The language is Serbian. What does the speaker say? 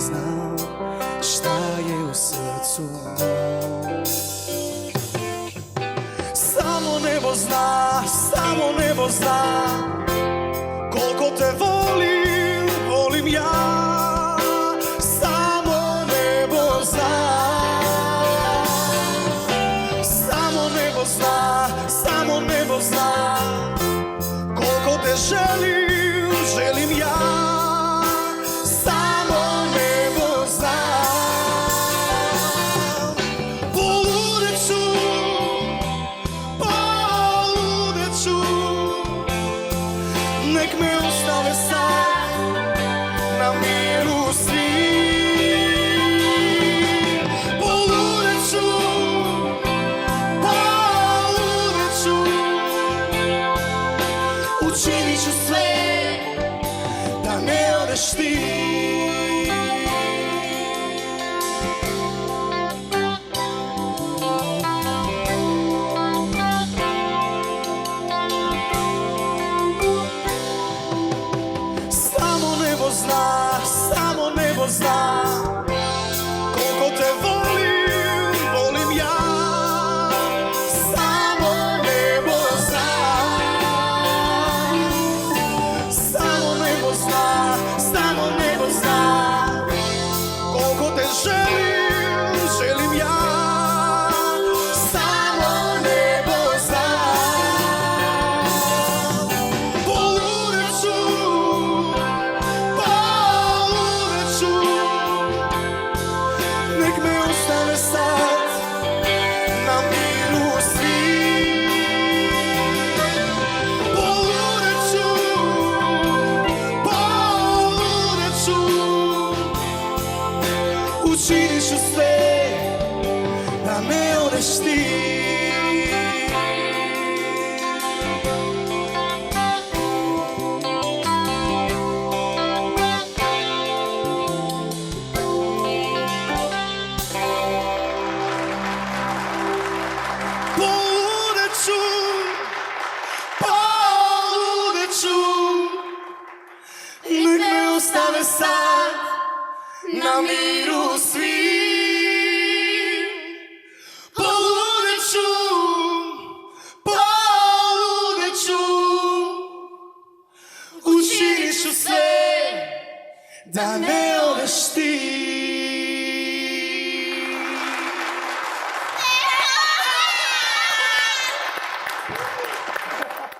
znam šta je u srcu mom. Samo nebo zna, samo nebo zna koliko te volim, volim ja. Samo nebo zna, samo nebo zna, samo nebo zna koliko te želim, želim ja. Samo nebo zna. Poludeću, poludeću, nek me ostave sad na miru svi. Poludeću, poludeću, učinit ću sve da ne odeš ti. Samo nebo zna, samo nebo zna koliko te volim, volim ja. Samo nebo zna, samo nebo zna, samo nebo zna koliko te želim, želim ja. Samo nebo zna. Poludeću, poludeću, nek me ostave sad na miru svi. Poludeću, poludeću, učinit ću sve da ne odeš ti. Poludeću, poludeću, nek me ostave sad na miru svi. Poludeću, poludeću, učinit ću sve da ne odeš ti.